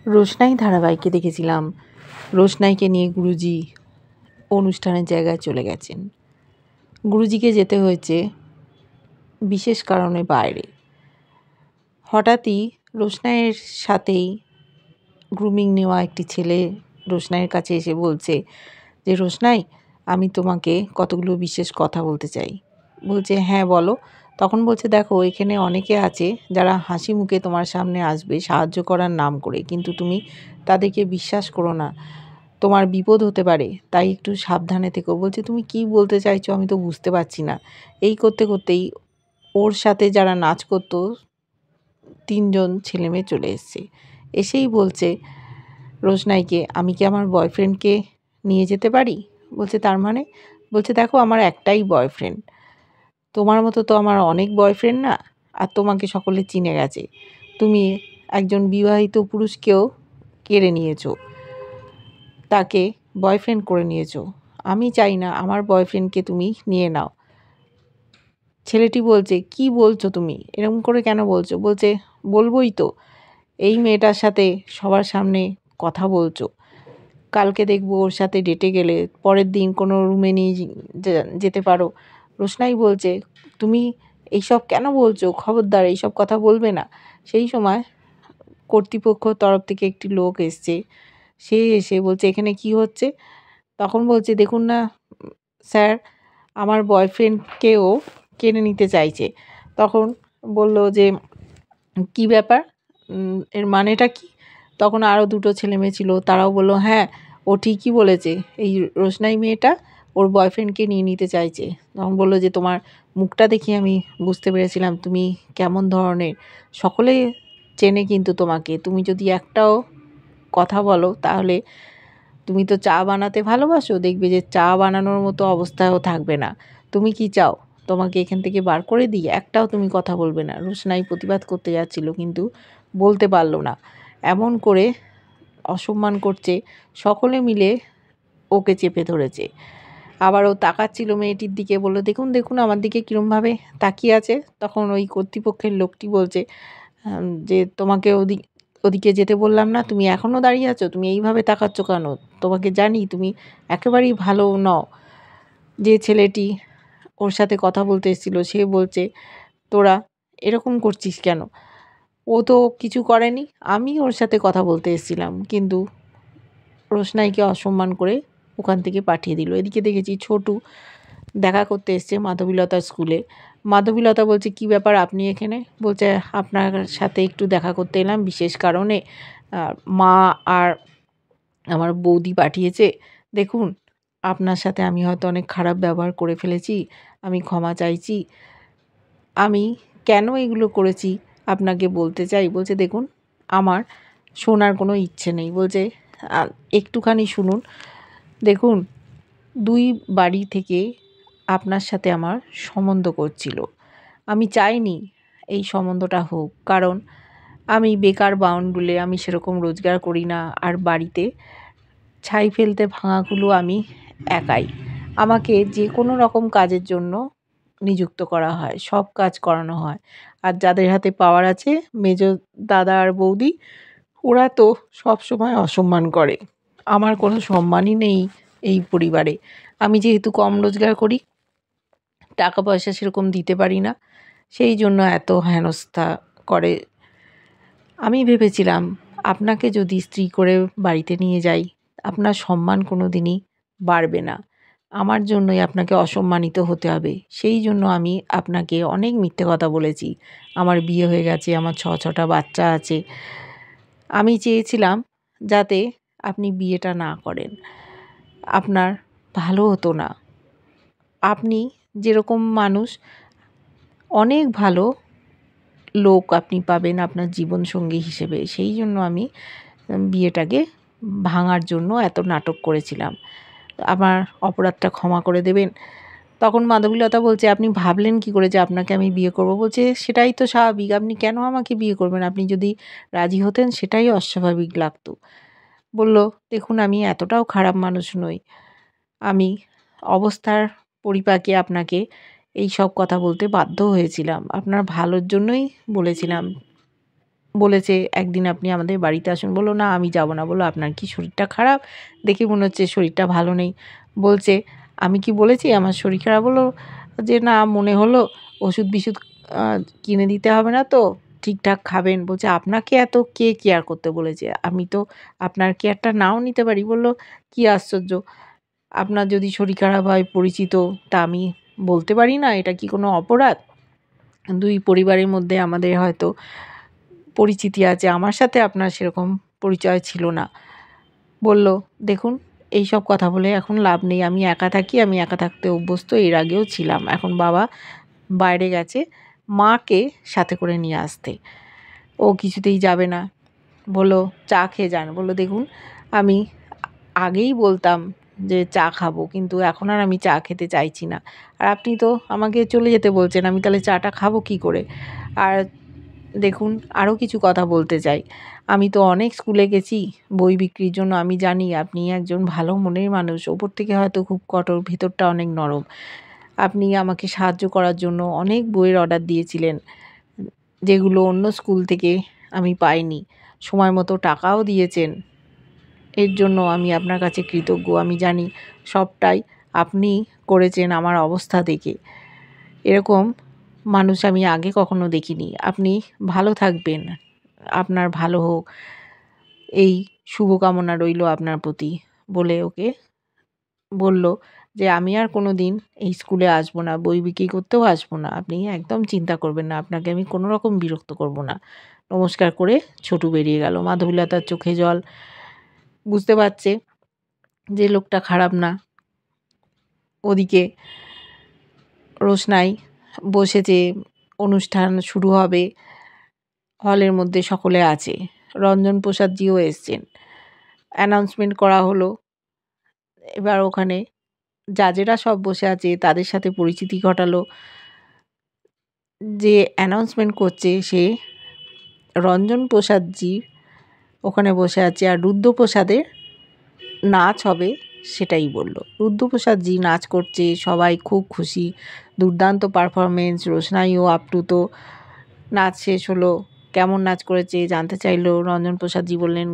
রোশনাই ধারাবাহিকে দেখেছিলাম রোশনাইকে নিয়ে গুরুজি অনুষ্ঠানের জায়গায় চলে গেছেন। গুরুজিকে যেতে হয়েছে বিশেষ কারণে বাইরে। হঠাৎই রোশনাইয়ের সাথেই গ্রুমিং নেওয়া একটি ছেলে রোশনাইয়ের কাছে এসে বলছে যে, রোশনাই, আমি তোমাকে কতগুলো বিশেষ কথা বলতে চাই। বলছে, হ্যাঁ বলো। তখন বলছে, দেখো এখানে অনেকে আছে যারা হাসি মুখে তোমার সামনে আসবে সাহায্য করার নাম করে, কিন্তু তুমি তাদেরকে বিশ্বাস করো না, তোমার বিপদ হতে পারে, তাই একটু সাবধানে থেকো। বলছে, তুমি কি বলতে চাইছো আমি তো বুঝতে পারছি না। এই করতে করতেই ওর সাথে যারা নাচ করতো 3জন ছেলেমেয়ে চলে এসছে। এসেই বলছে রোশনাইকে, আমি কি আমার বয়ফ্রেন্ডকে নিয়ে যেতে পারি? বলছে, তার মানে? বলছে, দেখো আমার একটাই বয়ফ্রেন্ড, তোমার মতো তো আমার অনেক বয়ফ্রেন্ড না, আর তোমাকে সকলে চিনে গেছে, তুমি একজন বিবাহিত পুরুষকেও কেড়ে নিয়েছো, তাকে বয়ফ্রেন্ড করে নিয়েছো। আমি চাই না আমার বয়ফ্রেন্ডকে তুমি নিয়ে নাও। ছেলেটি বলছে, কি বলছো তুমি, এরকম করে কেন বলছো? বলছে, বলবোই তো, এই মেয়েটার সাথে সবার সামনে কথা বলছো, কালকে দেখবো ওর সাথে ডেটে গেলে পরের দিন কোনো রুমে নিয়ে যেতে পারো। রোশনাই বলছে, তুমি এইসব কেন বলছো? খবরদার এইসব কথা বলবে না। সেই সময় কর্তৃপক্ষর তরফ থেকে একটি লোক এসছে। সে এসে বলছে, এখানে কি হচ্ছে? তখন বলছে, দেখুন না স্যার, আমার বয়ফ্রেন্ডকেও কেড়ে নিতে চাইছে। তখন বলল যে, কি ব্যাপার, এর মানেটা কি? তখন আরও 2টো ছেলেমেয়ে ছিল, তারাও বলল, হ্যাঁ ও ঠিকই বলেছে, এই রোশনাই মেয়েটা ওর বয়ফ্রেন্ডকে নিয়ে নিতে চাইছে। তখন বললো যে, তোমার মুখটা দেখে আমি বুঝতে পেরেছিলাম তুমি কেমন ধরনের, সকলে চেনে কিন্তু তোমাকে, তুমি যদি একটাও কথা বলো তাহলে, তুমি তো চা বানাতে ভালোবাসো, দেখবে যে চা বানানোর মতো অবস্থায়ও থাকবে না। তুমি কি চাও তোমাকে এখান থেকে বার করে দিই? একটাও তুমি কথা বলবে না। রোশনাই প্রতিবাদ করতে যাচ্ছিল কিন্তু বলতে পারলো না। এমন করে অসম্মান করছে, সকলে মিলে ওকে চেপে ধরেছে। আবার ও তাকাচ্ছিল মেয়েটির দিকে, বলল, দেখুন দেখুন আমার দিকে কীরমভাবে তাকিয়ে আছে। তখন ওই কর্তৃপক্ষের লোকটি বলছে যে, তোমাকে ওদিকে যেতে বললাম না, তুমি এখনও দাঁড়িয়ে আছো, তুমি এইভাবে তাকাচ্ছ কেন? তোমাকে জানি তুমি একেবারেই ভালো নও। যে ছেলেটি ওর সাথে কথা বলতে এসেছিল সে বলছে, তোরা এরকম করছিস কেন? ও তো কিছু করেনি, আমি ওর সাথে কথা বলতে এসেছিলাম। কিন্তু রোশনাইকে অসম্মান করে ওখান থেকে পাঠিয়ে দিল। এদিকে দেখেছি ছোটু দেখা করতে এসছে মাধবীলতার স্কুলে। মাধবীলতা বলছে, কি ব্যাপার আপনি এখানে? বলছে, আপনার সাথে একটু দেখা করতে এলাম বিশেষ কারণে, মা আর আমার বৌদি পাঠিয়েছে। দেখুন আপনার সাথে আমি হয়তো অনেক খারাপ ব্যবহার করে ফেলেছি, আমি ক্ষমা চাইছি। আমি কেন এগুলো করেছি আপনাকে বলতে চাই। বলছে, দেখুন আমার শোনার কোনো ইচ্ছে নেই। বলছে, একটুখানি শুনুন। দেখুন 2 বাড়ি থেকে আপনার সাথে আমার সম্বন্ধ করছিল। আমি চাইনি এই সম্বন্ধটা হোক, কারণ আমি বেকার বাউন্ডুলে, আমি সেরকম রোজগার করি না, আর বাড়িতে ছাই ফেলতে ভাঙাগুলো আমি একাই। আমাকে যে কোনো রকম কাজের জন্য নিযুক্ত করা হয়, সব কাজ করানো হয়। আর যাদের হাতে পাওয়ার আছে, মেজো দাদা আর বৌদি, ওরা তো সবসময় অসম্মান করে। আমার কোনো সম্মানই নেই এই পরিবারে। আমি যেহেতু কম রোজগার করি, টাকা পয়সা সেরকম দিতে পারি না, সেই জন্য এত হেনস্থা করে। আমি ভেবেছিলাম আপনাকে যদি স্ত্রী করে বাড়িতে নিয়ে যাই, আপনার সম্মান কোনো দিনই বাড়বে না, আমার জন্যই আপনাকে অসম্মানিত হতে হবে। সেই জন্য আমি আপনাকে অনেক মিথ্যে কথা বলেছি। আমার বিয়ে হয়ে গেছে, আমার 6টা বাচ্চা আছে। আমি চেয়েছিলাম যাতে আপনি বিয়েটা না করেন, আপনার ভালো হতো না। আপনি যেরকম মানুষ, অনেক ভালো লোক আপনি পাবেন আপনার জীবনসঙ্গী হিসেবে। সেই জন্য আমি বিয়েটাকে ভাঙার জন্য এত নাটক করেছিলাম। আমার অপরাধটা ক্ষমা করে দেবেন। তখন মাধবীলতা বলছে, আপনি ভাবলেন কী করে যে আপনাকে আমি বিয়ে করব? বলছে, সেটাই তো স্বাভাবিক, আপনি কেন আমাকে বিয়ে করবেন? আপনি যদি রাজি হতেন সেটাই অস্বাভাবিক লাগতো। বলল, দেখুন আমি এতটাও খারাপ মানুষ নই, আমি অবস্থার পরিপাকে আপনাকে এই সব কথা বলতে বাধ্য হয়েছিলাম, আপনার ভালোর জন্যই বলেছিলাম। বলেছে একদিন আপনি আমাদের বাড়িতে আসুন। বলল, না আমি যাব না। বলল, আপনার কি শরীরটা খারাপ? দেখে মনে হচ্ছে শরীরটা ভালো নেই। বলছে, আমি কি বলেছি আমার শরীর খারাপ? বলল যে, না মনে হলো ওষুধ-বিষুধ কিনে দিতে হবে না তো? ঠিকঠাক খাবেন। বলছে, আপনাকে এত কে কেয়ার করতে বলেছে? আমি তো আপনার কেয়ারটা নাও নিতে পারি। বলল, কি আশ্চর্য! আপনার যদি শরীর খারাপ হয় পরিচিত, তা আমি বলতে পারি না? এটা কি কোনো অপরাধ? ২ পরিবারের মধ্যে আমাদের হয়তো পরিচিতি আছে। আমার সাথে আপনার সেরকম পরিচয় ছিল না। বলল, দেখুন এইসব কথা বলে এখন লাভ নেই। আমি একা থাকি, আমি একা থাকতে অভ্যস্ত। এর আগেও ছিলাম। এখন বাবা বাইরে গেছে মাকে সাথে করে নিয়ে আসতে। ও কিছুতেই যাবে না। বলল, চা খেয়ে যান। বলল, দেখুন আমি আগেই বলতাম যে চা খাবো, কিন্তু এখন আর আমি চা খেতে চাইছি না। আর আপনি তো আমাকে চলে যেতে বলছেন, আমি তাহলে চাটা খাবো কী করে? আর দেখুন আরও কিছু কথা বলতে চাই। আমি তো অনেক স্কুলে গেছি বই বিক্রির জন্য। আমি জানি আপনি একজন ভালো মনের মানুষ। ওপর থেকে হয়তো খুব কঠোর, ভেতরটা অনেক নরম। আপনি আমাকে সাহায্য করার জন্য অনেক বইয়ের অর্ডার দিয়েছিলেন, যেগুলো অন্য স্কুল থেকে আমি পাইনি। সময় মতো টাকাও দিয়েছেন। এর জন্য আমি আপনার কাছে কৃতজ্ঞ। আমি জানি সবটাই আপনি করেছেন আমার অবস্থা দেখে। এরকম মানুষ আমি আগে কখনো দেখিনি। আপনি ভালো থাকবেন। আপনার ভালো হোক, এই শুভকামনা রইল আপনার প্রতি। বলে ওকে বলল যে, আমি আর কোনো দিন এই স্কুলে আসবো না, বই বিক্রি করতেও আসবো না। আপনি একদম চিন্তা করবেন না। আপনাকে আমি কোনো রকম বিরক্ত করব না। নমস্কার করে ছোটু বেরিয়ে গেল। মাধবীলতার চোখে জল। বুঝতে পারছে যে লোকটা খারাপ না। ওদিকে রোশনাই বসেছে, অনুষ্ঠান শুরু হবে। হলের মধ্যে সকলে আছে। রঞ্জন প্রসাদজিও এসছেন। অ্যানাউন্সমেন্ট করা হলো। এবার ওখানে জাজেরা সব বসে আছে, তাদের সাথে পরিচিতি ঘটালো। যে অ্যানাউন্সমেন্ট করছে সে রঞ্জন প্রসাদজি ওখানে বসে আছে, আর রুদ্রপ্রসাদের নাচ হবে সেটাই বলল। রুদ্রপ্রসাদজি নাচ করছে, সবাই খুব খুশি। দুর্দান্ত পারফরমেন্স। রোশনাইও আপ্লুত। নাচ শেষ হলো। কেমন নাচ করেছে জানতে চাইলো। রঞ্জন প্রসাদজি বললেন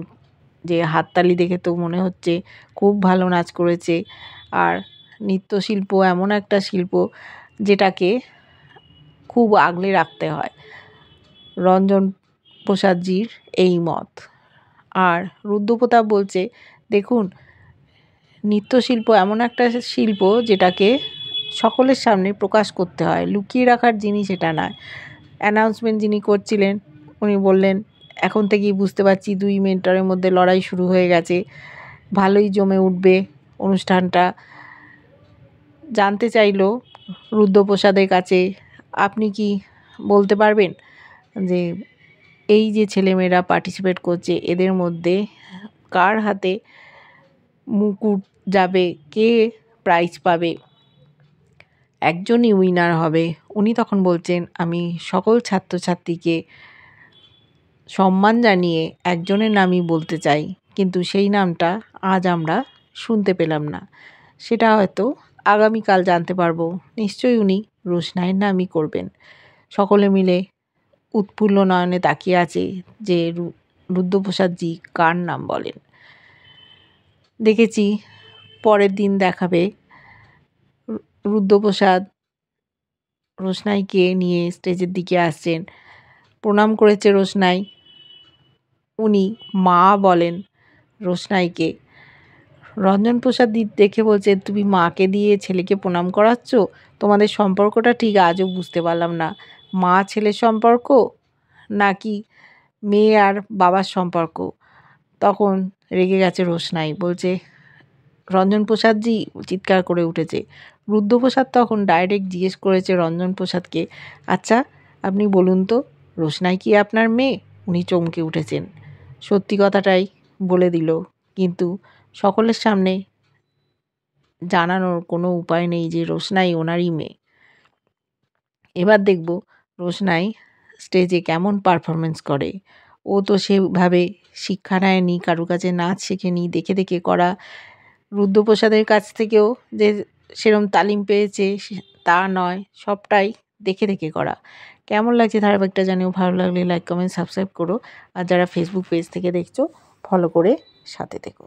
যে, হাততালি দেখে তো মনে হচ্ছে খুব ভালো নাচ করেছে। আর নৃত্যশিল্প এমন একটা শিল্প যেটাকে খুব আগলে রাখতে হয়। রঞ্জন প্রসাদজির এই মত। আর রুদ্রপ্রতাপ বলছে, দেখুন নৃত্যশিল্প এমন একটা শিল্প যেটাকে সকলের সামনে প্রকাশ করতে হয়, লুকিয়ে রাখার জিনিস এটা নয়। অ্যানাউন্সমেন্ট যিনি করছিলেন উনি বললেন, এখন থেকেই বুঝতে পারছি 2 মেন্টরের মধ্যে লড়াই শুরু হয়ে গেছে, ভালোই জমে উঠবে অনুষ্ঠানটা। জানতে চাইলো রুদ্রপ্রসাদের কাছে, আপনি কি বলতে পারবেন যে এই যে ছেলেমেয়েরা পার্টিসিপেট করছে এদের মধ্যে কার হাতে মুকুট যাবে, কে প্রাইজ পাবে, একজনই উইনার হবে? উনি তখন বলছেন, আমি সকল ছাত্রছাত্রীকে সম্মান জানিয়ে একজনের নামই বলতে চাই, কিন্তু সেই নামটা আজ আমরা শুনতে পেলাম না। সেটা হয়তো আগামীকাল জানতে পারবো। নিশ্চয়ই উনি রোশনাইয়ের নামই করবেন। সকলে মিলে উৎফুল্ল নয়নে তাকিয়ে আছে যে রুদ্রপ্রসাদজি কার নাম বলেন। দেখেছি পরের দিন দেখাবে রুদ্রপ্রসাদ রোশনাইকে নিয়ে স্টেজের দিকে আসছেন। প্রণাম করেছে রোশনাই। উনি মা বলেন রোশনাইকে। রঞ্জন প্রসাদ দেখে বলছে, তুমি মাকে দিয়ে ছেলেকে প্রণাম করাচ্ছ? তোমাদের সম্পর্কটা ঠিক আজও বুঝতে পারলাম না। মা ছেলের সম্পর্ক নাকি মেয়ে আর বাবার সম্পর্ক? তখন রেগে গেছে রোশনাই। বলছে, রঞ্জন প্রসাদজি চিৎকার করে উঠেছে। রুদ্রপ্রসাদ তখন ডাইরেক্ট জিজ্ঞেস করেছে রঞ্জন প্রসাদকে, আচ্ছা আপনি বলুন তো, রোশনাই কি আপনার মেয়ে? উনি চমকে উঠেছেন। সত্যি কথাটাই বলে দিল, কিন্তু সকলের সামনে জানানোর কোনো উপায় নেই যে রোশনাই ওনারই মেয়ে। এবার দেখব রোশনাই স্টেজে কেমন পারফরমেন্স করে। ও তো সেভাবে শিক্ষা নেয়নি, কারুর কাছে নাচ শেখেনি, দেখে দেখে করা। রুদ্রপ্রসাদের কাছ থেকেও যে সেরম তালিম পেয়েছে তা নয়, সবটাই দেখে দেখে করা। কেমন লাগছে ধারাবাহিকটা জানিও, ভালো লাগলে লাইক কমেন্ট সাবস্ক্রাইব করো, আর যারা ফেসবুক পেজ থেকে দেখছো ফলো করে সাথে থেকো।